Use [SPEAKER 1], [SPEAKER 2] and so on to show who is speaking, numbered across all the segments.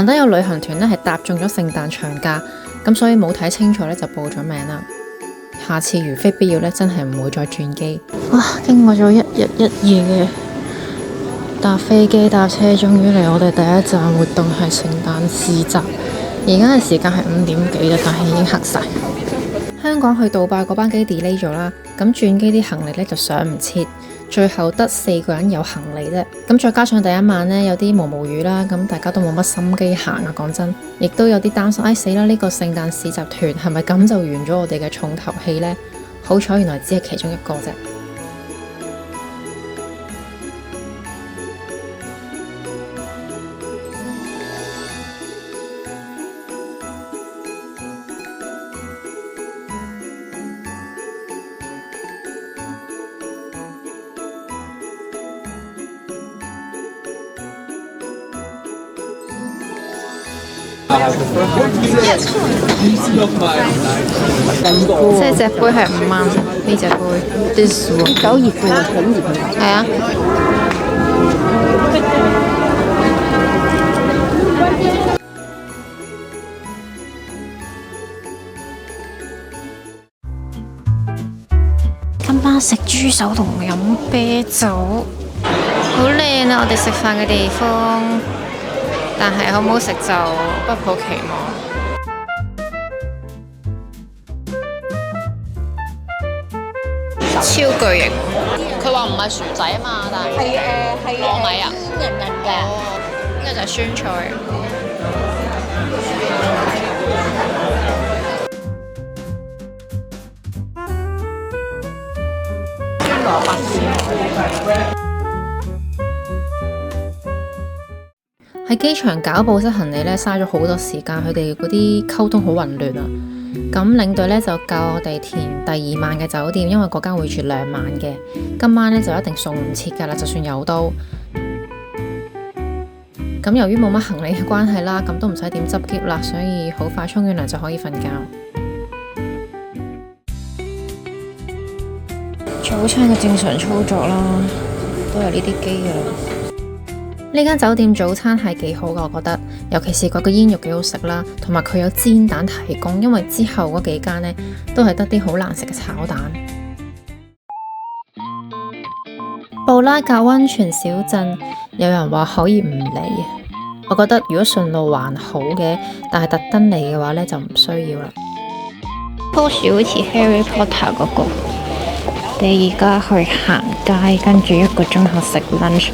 [SPEAKER 1] 難得有旅行團呢係搭中咗聖誕長假，咁所以冇睇清楚呢就報咗名啦。下次如非必要呢，真係唔會再轉機。哇！經過咗一日一夜嘅搭飛機搭車，終於嚟我哋第一站活動係聖誕市集。而家嘅時間係5點幾啦，但係已經黑晒。香港去杜拜嗰班機 delay 咗啦，咁轉機啲行李呢就上唔切，最後得4個人有行李啫。咁再加上第一晚呢有啲毛雨啦，咁大家都冇乜心機行啊。講真，亦都有啲擔心，哎死啦！呢個聖誕市集團係咪咁就完咗我哋嘅重頭戲呢？好彩原來只係其中一個啫。即係隻杯係5蚊，呢隻杯
[SPEAKER 2] 9熱嘅喎，緊熱嘅。
[SPEAKER 1] 係啊。今晚食豬手同飲啤酒，好靚啊！我哋食飯嘅地方。但係好唔好食就不抱期望。超巨型，佢話唔係薯仔啊嘛，但係糯米啊，鮮人嘅，呢個就係酸菜。酸蘿蔔。喺機場搞報失行李呢，嘥咗好多時間，佢哋嗰啲溝通好混亂啊。咁領隊呢就教我哋填第2晚嘅酒店，因為嗰間會住2晚嘅。今晚呢就一定送唔切㗎啦，就算有都。咁由於冇乜行李嘅關係啦，咁都唔使點執篋啦，所以好快沖完涼就可以瞓覺。早餐嘅正常操作啦，都係呢啲機㗎啦。呢間酒店早餐係幾好㗎，我覺得，尤其是佢個煙肉幾好食啦，同埋佢有煎蛋提供，因為之後嗰幾間呢都係得啲好難食嘅炒蛋。布拉格溫泉小鎮有人話可以唔嚟，我覺得如果順路還好嘅，但係特登嚟嘅話呢就唔需要啦。好似 Harry Potter 嗰個，你而家去行街，跟住1個鐘頭食 lunch。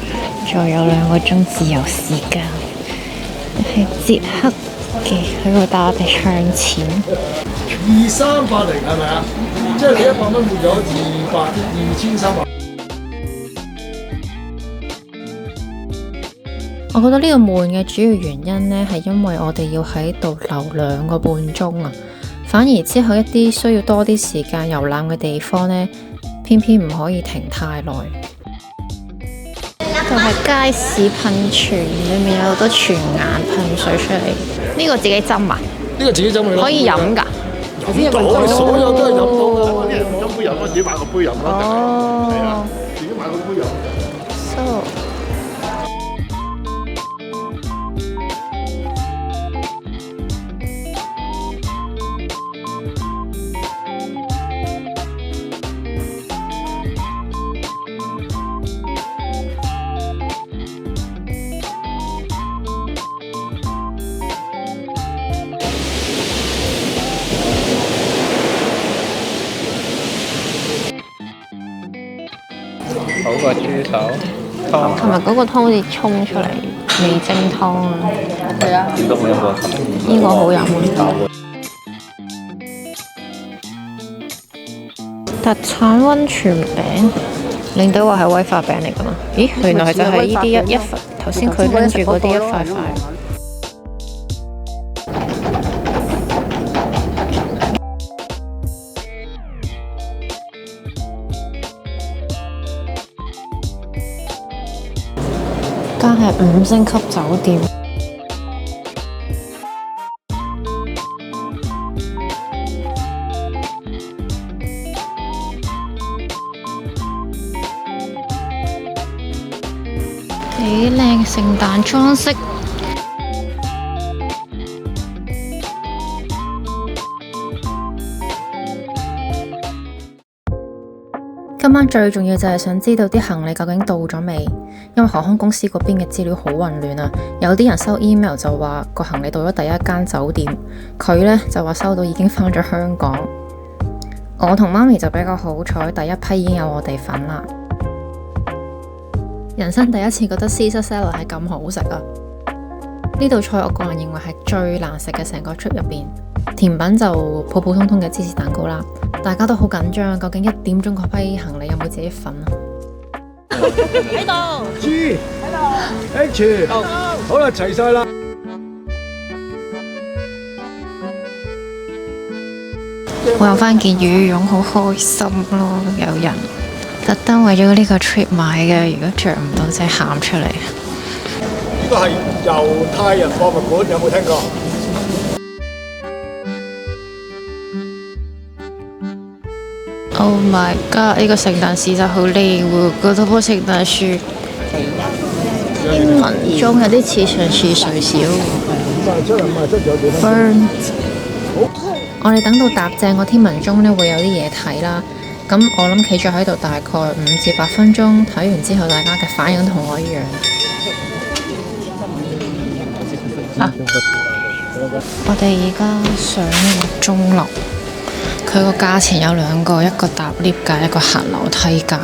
[SPEAKER 1] 再有2個鐘自由時間，係捷克嘅，佢會帶我哋唱錢。
[SPEAKER 3] 2380係咪啊？即係你100蚊換咗2300。
[SPEAKER 1] 我覺得呢個悶嘅主要原因呢，係因為我哋要喺度留2個半鐘啊，反而之後一啲需要多啲時間遊覽嘅地方呢，偏偏唔可以停太耐。就係街市噴泉，裏面有好多泉眼噴水出嚟。呢個自己斟啊？
[SPEAKER 3] 呢個自己斟咪咯。
[SPEAKER 1] 可以飲㗎？
[SPEAKER 3] 所有都係飲到嘅。飲杯飲咯，自己買個杯飲咯。
[SPEAKER 1] 哦。
[SPEAKER 3] 係啊，自己買個杯飲。
[SPEAKER 1] So。
[SPEAKER 4] 好個豬手湯，
[SPEAKER 1] 同埋嗰個湯好似沖出嚟味精湯啊！
[SPEAKER 2] 係啊，
[SPEAKER 4] 都好飲過。
[SPEAKER 1] 呢個好飲啊！特產溫泉餅，領隊話係威化餅嚟㗎嘛？咦，原來就係呢啲一塊，頭先佢跟住嗰啲一塊塊。間係5星級酒店，幾靚聖誕裝飾。今晚最重要就係想知道啲行李究竟到咗未，因為航空公司嗰邊嘅資料好混亂啊。有啲人收 email 就話個行李到咗第一間酒店，佢呢就話收到已經返咗香港。我同媽咪就比較好彩，第一批已經有我哋份啦。人生第一次覺得 Caesar salad 係咁好食啊！呢道菜我個人認為係最難食嘅成個 trip 入邊。甜品就普普通通嘅芝士蛋糕啦，大家都好緊張，究竟1點鐘嗰批行李有冇自己份啊？
[SPEAKER 2] 喺度
[SPEAKER 5] G 喺度 H 好啦，齊晒啦！
[SPEAKER 1] 我有翻件羽絨，好開心咯！有人特登為咗呢個 trip 買嘅，如果着唔到真係喊出嚟。
[SPEAKER 5] 呢個係猶太人博物館，有冇聽過？Oh
[SPEAKER 1] my god！呢個聖誕市集好靚喎，嗰多棵聖誕樹，英文中有啲似上樹垂少。Burn！我哋等到搭正個天文鐘咧，會有啲嘢睇啦。咁我諗企咗喺度大概5至8分鐘，睇完之後大家嘅反應同我一樣。我哋而家上呢個鐘樓。佢個價錢有2個，一個搭 lift 架，一個行樓梯架。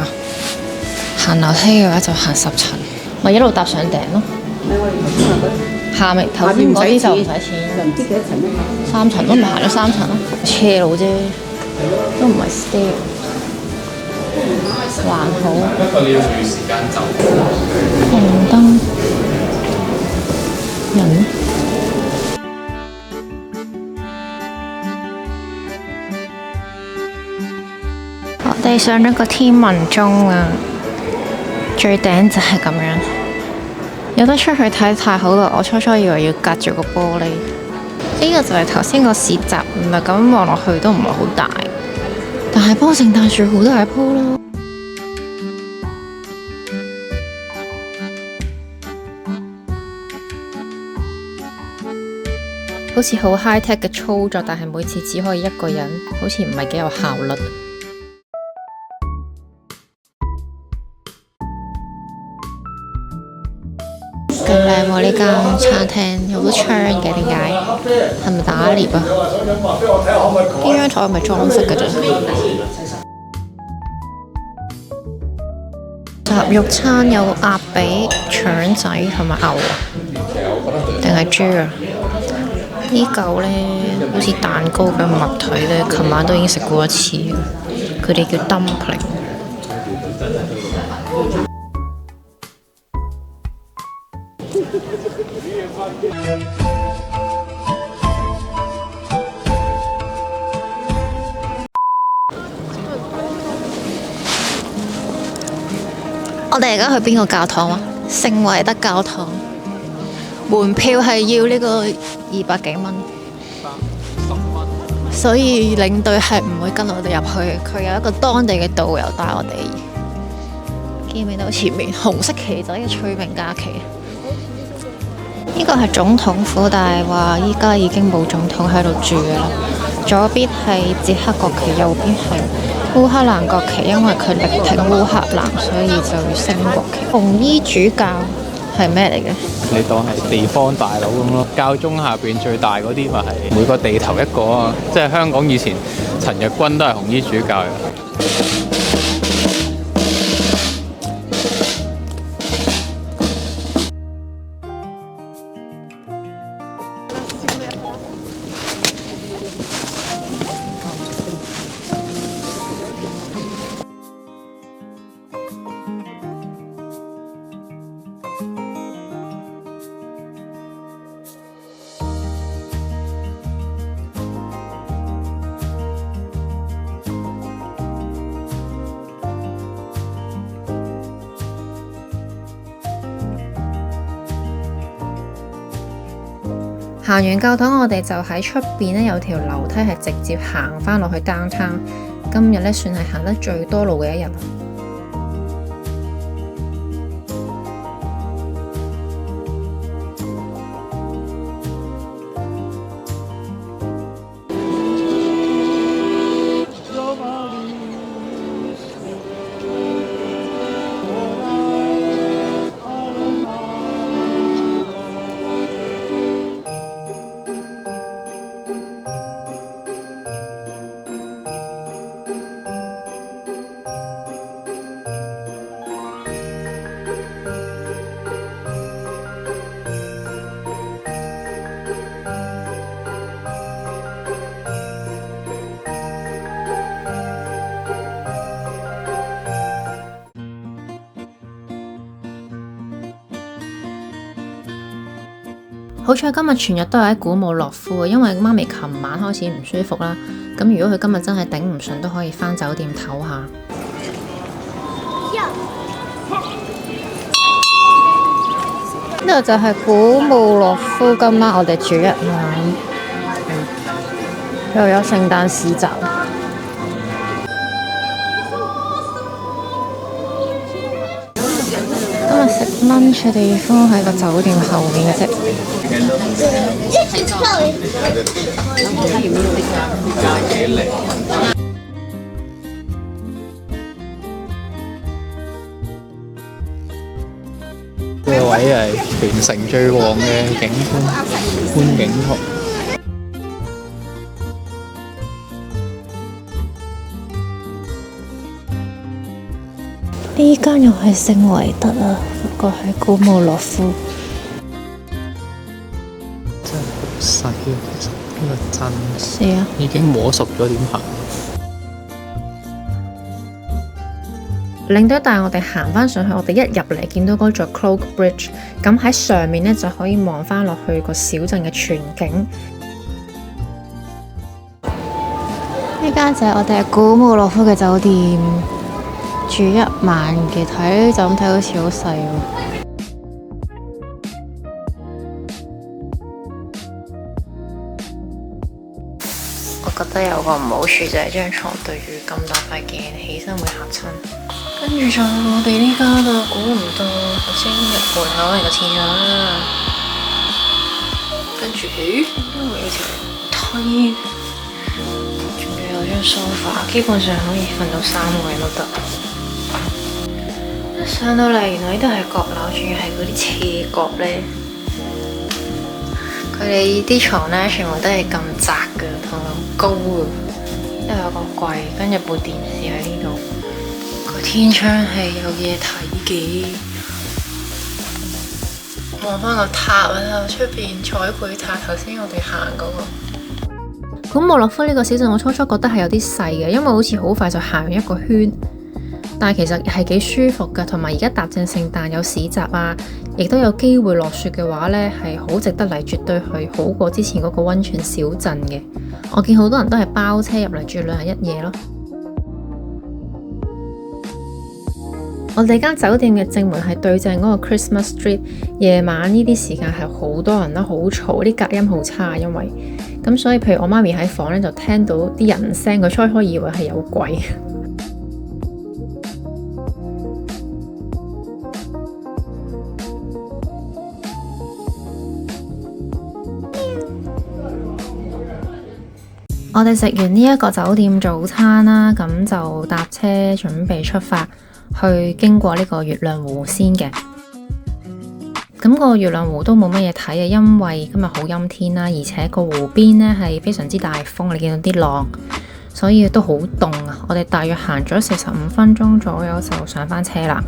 [SPEAKER 1] 行樓梯嘅話就行10層，咪一路搭上頂咯。下面頭先嗰啲就唔使錢，
[SPEAKER 2] 唔知幾多層啊
[SPEAKER 1] 3層都唔係行咗3層咯，斜路啫，都唔係 stair， 還好。不過你要預時間走。紅燈人。我哋上咗個天文鐘啊，最頂就係咁樣，有得出去睇太好啦！我初初以為要隔住個玻璃，呢個就係頭先個市集，唔係咁望落去都唔係好大，但係棵聖誕樹好大棵咯。好似好 high tech 嘅操作，但係每次只可以1個人，好似唔係幾有效率。咁靚喎！呢間餐廳有好多窗嘅，點解？係咪打獵啊？呢張台係咪裝飾嘅啫？雜肉餐有鴨髀、腸仔同埋牛啊，定係豬啊？呢嚿呢好似蛋糕嘅物體呢，琴晚都已經食過一次，佢哋叫 dumpling。我哋而家去邊個教堂啊？聖維德教堂，門票係要呢個200幾蚊，所以領隊係唔會跟我哋入去，佢有一個當地嘅導遊帶我哋。見唔見到前面紅色旗仔嘅翠明假期？呢個係總統府，但係話依家已經冇總統喺度住嘅啦。左邊係捷克國旗，右邊係烏克蘭國旗，因為佢力挺烏克蘭，所以就要升國旗。紅衣主教係咩嚟嘅？
[SPEAKER 4] 你當係地方大佬咁咯。教宗下邊最大嗰啲咪係每個地頭一個啊！即係香港以前陳日君都係紅衣主教嘅。
[SPEAKER 1] 行完教堂，我哋就喺出邊咧有條樓梯係直接行返落去 downtown。今日咧算係行得最多路嘅一日。好彩今日全日都係喺古姆洛夫，因為媽咪琴晚開始唔舒服啦。咁如果佢今日真係頂唔順，都可以返酒店唞下。呢度就係古姆洛夫，今晚我哋住一晚，又有聖誕市集。今日食 lunch 嘅地方喺個酒店後面嘅啫。
[SPEAKER 4] 呢個位係全城最旺嘅景觀景台。
[SPEAKER 1] 呢間又係聖維德啊，不過係古姆洛夫。
[SPEAKER 4] 真係好細啊！其實呢個鎮
[SPEAKER 1] 係啊，
[SPEAKER 4] 已經摸熟咗點行。
[SPEAKER 1] 領隊帶我哋行返上去，我哋一入嚟見到嗰座 Cloak Bridge， 咁喺上面呢就可以望返落去個小鎮嘅全景。呢間就係我哋喺古姆洛夫嘅酒店住一晚嘅，睇就咁睇好似好細喎。我覺得有個唔好處就係張床對住咁大塊鏡，起身會嚇親。跟住就我哋呢間啦，估唔到頭先入門口係個廁所啦，跟住因為有條梯，仲要有張梳化，基本上可以瞓到3個人都得。一上到嚟，原來呢度係閣樓，仲要係嗰啲斜角咧。佢哋啲床咧全部都係咁窄嘅，同埋好高嘅，呢度有個櫃，跟住部電視喺呢度。個天窗係有嘢睇嘅，望翻個塔啊，出邊彩繪塔，頭先我哋行嗰個。古姆洛夫呢個小鎮，我初初覺得係有啲細嘅，因為好似好快就行完一個圈，但係其實係幾舒服㗎，同埋而家踏正聖誕有市集啊，亦都有機會落雪嘅話呢，係好值得嚟，絕對係好過之前嗰個溫泉小鎮嘅。我見好多人都係包車入嚟住2日1夜咯。我哋間酒店嘅正門係對正嗰個 Christmas Street， 夜晚呢啲時間係好多人啦，好嘈，啲隔音好差，因為咁所以譬如我媽咪喺房咧就聽到啲人聲，佢初以為係有鬼。我哋食完呢一個酒店早餐啦，咁就搭車準備出發。去經過呢個月亮湖先嘅，咁個月亮湖都冇乜嘢睇嘅，因為今日好陰天啦，而且個湖邊呢係非常之大風，你見到啲浪，所以都好凍啊！我哋大約行咗45分鐘左右就上返車啦，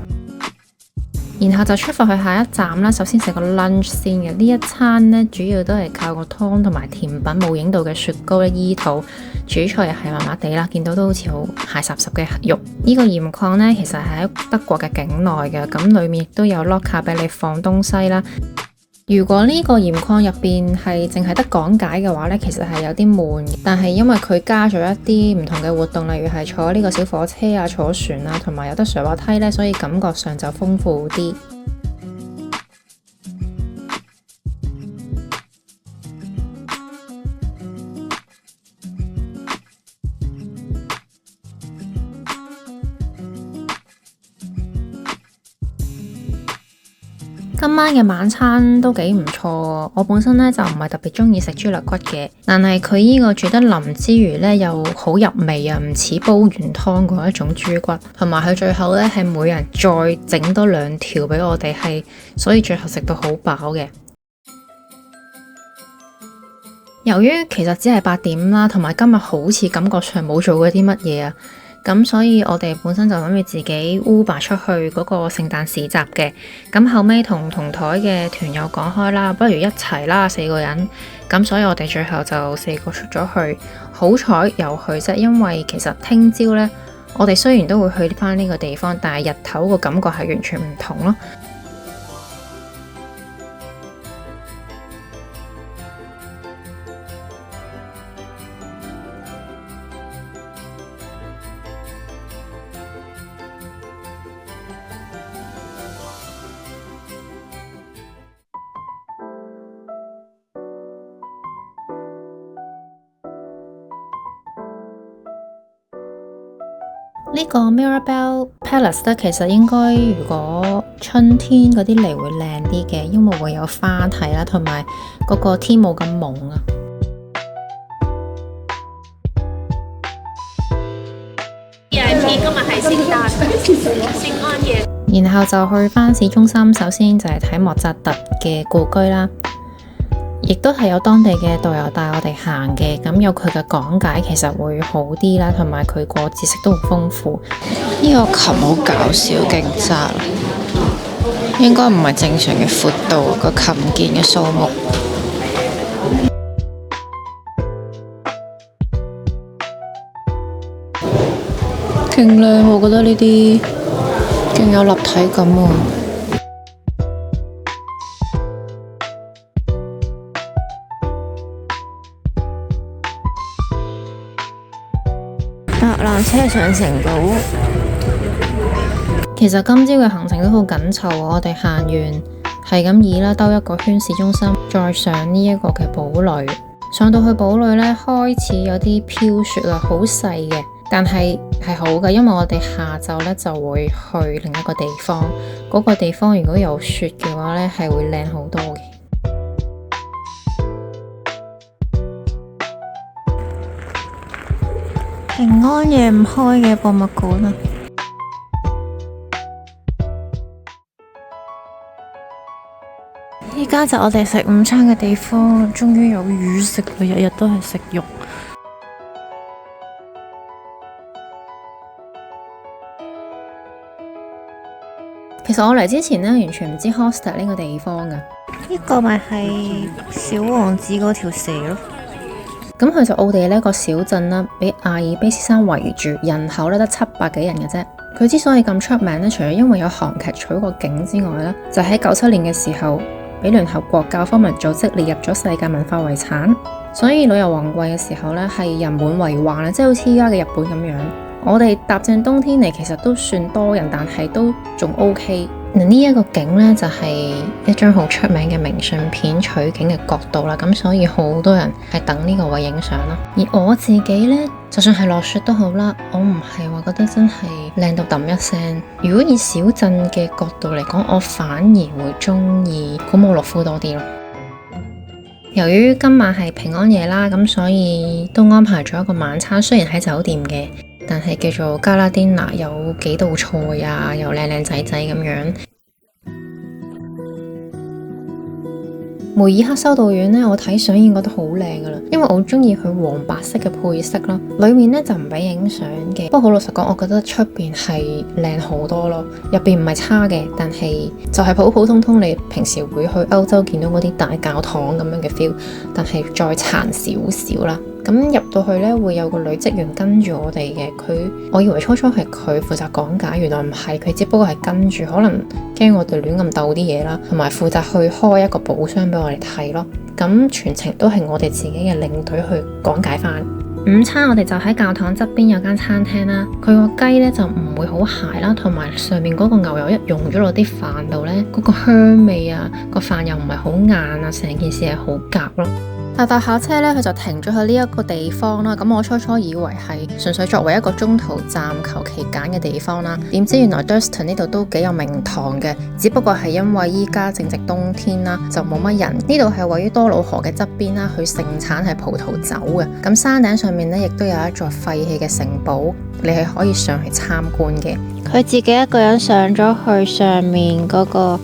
[SPEAKER 1] 然後就出發去下一站啦。首先食個 lunch 先嘅，呢一餐呢主要都係靠個湯同埋甜品，冇影到嘅雪糕咧醫肚。主菜又係麻麻地啦，見到都好似好鞋濕濕嘅肉。呢個鹽礦呢，其實係喺德國嘅境內嘅，咁裡面亦都有 locker 俾你放東西啦。如果呢個鹽礦入邊係淨係得講解嘅話呢，其實係有啲悶。但係因為佢加咗一啲唔同嘅活動，例如係坐呢個小火車啊、坐船啊，同埋有得上滑梯呢，所以感覺上就豐富啲。今晚嘅晚餐都幾唔錯，我本身呢就唔係特別中意食豬肋骨嘅，但係佢呢個煮得腍之餘呢又好入味啊，唔似煲完湯嗰一種豬骨，同埋佢最後呢係每人再整多2條俾我哋，係所以最後食到好飽嘅。由於其實只係8點啦，同埋今日好似感覺上冇做過啲乜嘢啊。咁所以我哋本身就諗住自己 Uber 出去嗰個聖誕市集嘅，咁後尾同台嘅團友講開啦，不如一齊啦，4個人，咁所以我哋最後就4個出咗去，好彩有去啫，因為其實聽朝呢，我哋雖然都會去返呢個地方，但係日頭個感覺係完全唔同咯。呢個 Mirabelle Palace 咧，其實應該如果春天嗰啲嚟會靚啲嘅，因為會有花睇啦，同埋嗰個天冇咁蒙啊。
[SPEAKER 2] VIP 今日係聖安夜，
[SPEAKER 1] 然後就去翻市中心，首先就係睇莫扎特嘅故居啦，亦都係有當地嘅導遊帶我哋行嘅，咁有佢嘅講解其實會好啲啦，同埋佢個知識都好豐富。呢個琴好搞笑，勁窄，應該唔係正常嘅闊度，個琴鍵嘅數目。勁靚，我覺得呢啲勁有立體感喎。搭纜車上城堡。其實今朝嘅行程都好緊湊，我哋行完係咁以啦，兜一個圈市中心，再上呢一個嘅堡壘。上到去堡壘呢，開始有啲飄雪啦，好細嘅。但係好嘅，因為我哋下晝呢就會去另一個地方，嗰個地方如果有雪嘅話呢，係會靚好多嘅。平安夜唔開嘅博物館啊！依家就我哋食午餐嘅地方，終於有魚食啦！日日都係食肉。其實我嚟之前呢，完全唔知 Hofstad 呢個地方㗎。呢個咪係小王子嗰條蛇咯。咁佢就奧地利一個小鎮啦，俾阿爾卑斯山圍住，人口咧得700幾人嘅啫。佢之所以咁出名呢，除咗因為有韓劇取過景之外呢，就喺97年嘅時候，俾聯合國教科文組織列入咗世界文化遺產。所以旅遊旺季嘅時候呢，係人滿為患啦，即係好似依家嘅日本咁樣。我哋搭正冬天嚟，其實都算多人，但係都仲 OK。呢一個景呢，就係一張好出名嘅明信片取景嘅角度啦，咁所以好多人係等呢個位影相啦。而我自己呢，就算係落雪都好啦，我唔係話覺得真係靚到揼一聲。如果以小鎮嘅角度嚟講，我反而會中意古姆洛夫多啲咯。由於今晚係平安夜啦，咁所以都安排咗一個晚餐，雖然喺酒店嘅，但係叫做加拉甸娜，有幾道菜啊，又靚靚仔仔咁樣。梅爾克修道院呢，我睇相已經覺得好靚噶啦，因為我好中意佢黃白色嘅配色啦。裏面呢就唔俾影相嘅，不過好老實講，我覺得出邊係靚好多咯。入邊唔係差嘅，但係就係普普通通你平時會去歐洲見到嗰啲大教堂咁樣嘅 feel，但係再殘少少啦。咁入到去呢，會有個女職員跟住我哋嘅，我以為初初係佢負責講解，原來唔係，佢只不過係跟住，可能驚我哋亂咁鬥啲嘢啦，同埋負責去開一個寶箱俾我哋睇咯。咁全程都係我哋自己嘅領隊去講解翻。午餐我哋就喺教堂側邊有間餐廳啦，佢個雞呢就唔會好柴啦，同埋上面嗰個牛油一溶咗落啲飯度呢，嗰個香味啊，個飯又唔係好硬啊，成件事係好夾咯。搭下車呢，佢就停咗喺呢一個地方啦。咁我初以為係純粹作為一個中途站求其揀嘅地方啦，點知原來 Durston 呢度都幾有名堂嘅，只不過係因為依家正值冬天啦，就冇乜人。呢度係位於多瑙河嘅側邊啦，佢盛產係葡萄酒嘅。咁山頂上面呢，亦都有一座廢棄嘅城堡，你係可以上去參觀嘅。佢自己一個人上咗去上面嗰個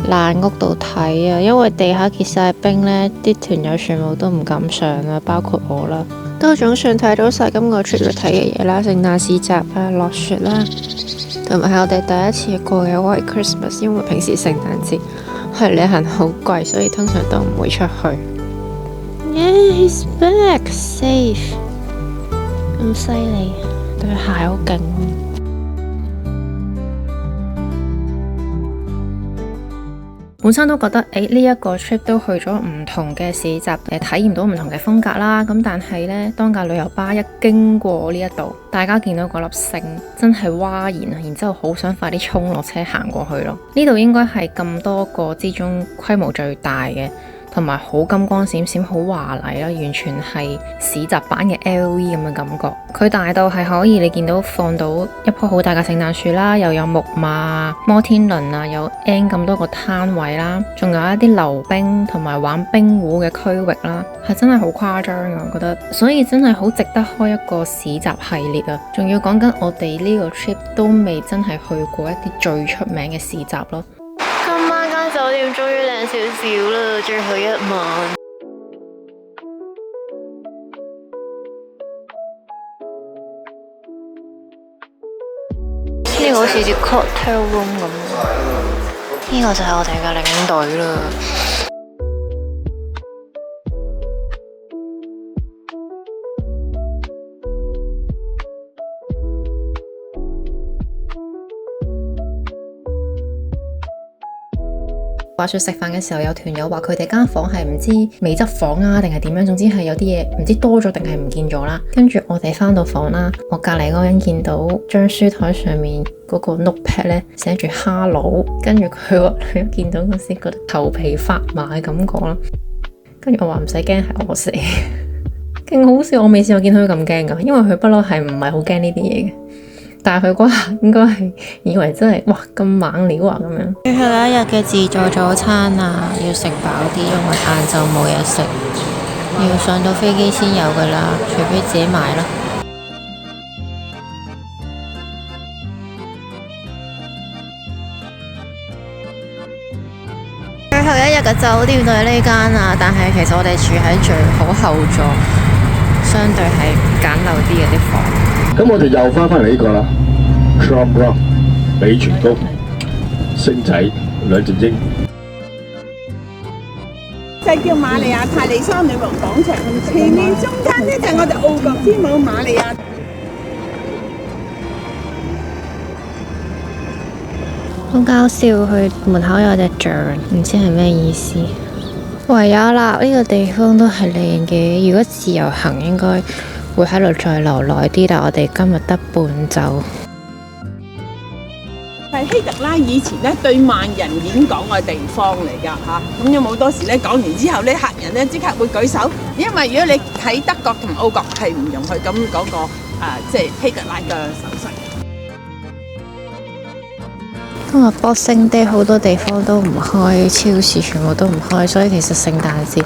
[SPEAKER 1] 爛屋度睇啊，因為地下結晒冰呢，啲團友全部都唔敢上啦，包括我啦。都總算睇到晒今個 trip 要睇嘅嘢啦，聖誕市集啊，落雪啦，同埋係我哋第一次過嘅 White Christmas， 因為平時聖誕節去旅行好貴，所以通常都唔會出去。Yeah, he's back safe， 咁犀利，對鞋好勁。本身都覺得呢一個 trip 都去咗唔同嘅市集，體驗到唔同嘅風格啦。咁但係呢，當架旅遊巴一經過呢一度，大家見到嗰粒星真係嘩然，然之後好想快啲衝落車行過去咯。呢度應該係咁多個之中規模最大嘅，同埋好金光閃閃，好華麗啦，完全係市集版嘅 LV 咁嘅感覺。佢大到係可以你見到放到一棵好大嘅聖誕樹啦，又有木馬、摩天輪啊，有 N 咁多個攤位啦，仲有一啲溜冰同埋玩冰壺嘅區域啦，係真係好誇張啊！我覺得，所以真係好值得開一個市集系列啊！仲要講緊我哋呢個 trip 都未真係去過一啲最出名嘅市集咯。
[SPEAKER 2] 今晚間酒店終於靚少少啦，最後一晚。呢個好似啲 cocktail room 咁，呢個就係我哋嘅領隊啦。
[SPEAKER 1] 話說食飯嘅時候，有團友話佢哋間房係唔知未執房啊，定係點樣？總之係有啲嘢唔知多咗定係唔見咗啦。跟住我哋翻到房啦，我隔籬嗰個人見到張書台上面嗰個 notepad 咧寫住 hello， 跟住佢話佢一見到嗰時覺得頭皮發麻嘅感覺啦。跟住我話唔使驚，係我寫，勁好笑。我未試過見到佢咁驚噶，因為佢不嬲係唔係好驚呢啲嘢嘅。但係佢嗰下應該係以為真係哇咁猛料啊咁樣。
[SPEAKER 2] 最後一日嘅自助早餐啊，要食飽啲，因為晏晝冇嘢食，要上到飛機先有噶啦，除非自己買啦。最後一日嘅酒店就係呢間啊，但係其實我哋住喺最好後座，相對係簡陋啲嘅啲房。
[SPEAKER 5] 咁我哋又翻嚟呢個啦 ，Trump Rock 美泉宮、星仔、兩隻鷹，
[SPEAKER 6] 就叫瑪利亞泰利山女王廣場，前面中間呢就係我哋澳國之母瑪利亞。
[SPEAKER 2] 好搞笑，佢門口有隻象，唔知係咩意思。維也納呢個地方都係靚嘅，如果自由行應該會喺度再留耐啲，但我哋今日得半晝。
[SPEAKER 6] 係希特拉以前咧對萬人演講嘅地方嚟㗎嚇，咁有冇多時咧講完之後咧，客人咧即刻會舉手，因為如果你喺德國同澳國係唔容許咁嗰個即係希特拉嘅手勢。
[SPEAKER 2] 今日 Boxing Day 好多地方都唔開，超市全部都唔開，所以其實聖誕節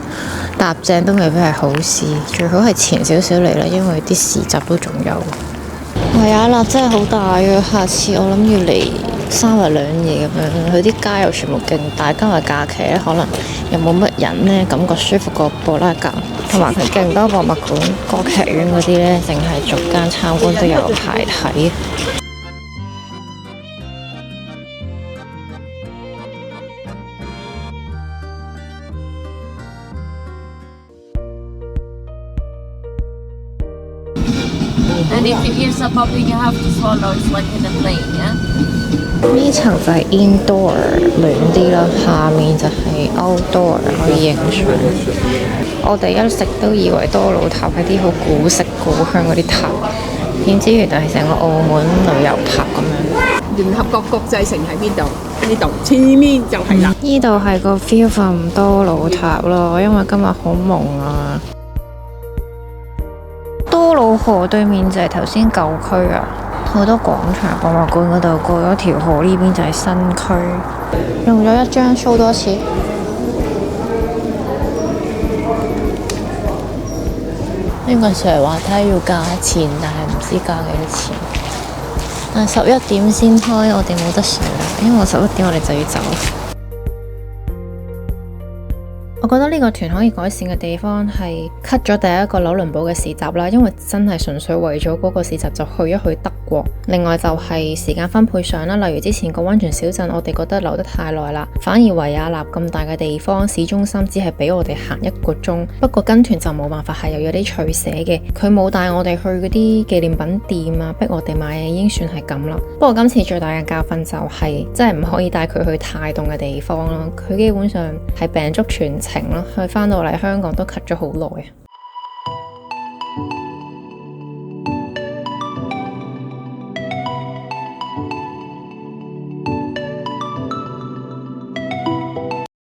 [SPEAKER 2] 搭正都未必係好事，最好係前少少嚟啦，因為啲市集都仲有。維也納真係好大嘅，下次我諗要嚟3日2夜咁樣，佢啲街又全部勁大，今日假期咧可能又冇乜人咧，感覺舒服過布拉格，同埋佢勁多博物館、歌劇院嗰啲咧，淨係逐間參觀都有排睇。
[SPEAKER 7] And if it is a puppy, you have to swallow. It's like in a plane, yeah?
[SPEAKER 2] 呢層就係 indoor 暖啲啦，下面就係 outdoor 可以影相。我哋一直都以為多瑙塔係啲好古色古香嗰啲塔，點知原來係成個澳門旅遊塔咁樣。
[SPEAKER 6] 聯合國國際城喺邊度？呢度前面就係啦。
[SPEAKER 2] 呢度係個 view from 多瑙塔咯，因為今日好朦啊。多瑙河對面就係頭先舊區啊，好多廣場、博物館嗰度，過咗條河呢邊就係新區。用咗一張 show 多次。呢個成日話睇要加錢，但係唔知加幾多錢。但係11點先開，我哋冇得上，因為11點我哋就要走。
[SPEAKER 1] 我覺得呢個團可以改善嘅地方係 cut 咗第一個紐倫堡嘅市集啦，因為真係純粹為咗嗰個市集就去一去德國。另外就係時間分配上啦，例如之前個溫泉小鎮，我哋覺得留得太耐啦，反而維也納咁大嘅地方，市中心只係俾我哋行1個鐘。不過跟團就冇辦法，係又有啲取捨嘅，佢冇帶我哋去嗰啲紀念品店啊，逼我哋買嘢已經算係咁啦。不過今次最大嘅教訓就係真係唔可以帶佢去太凍嘅地方咯，佢基本上係病足全程咯，佢返到嚟香港都咳咗好耐啊。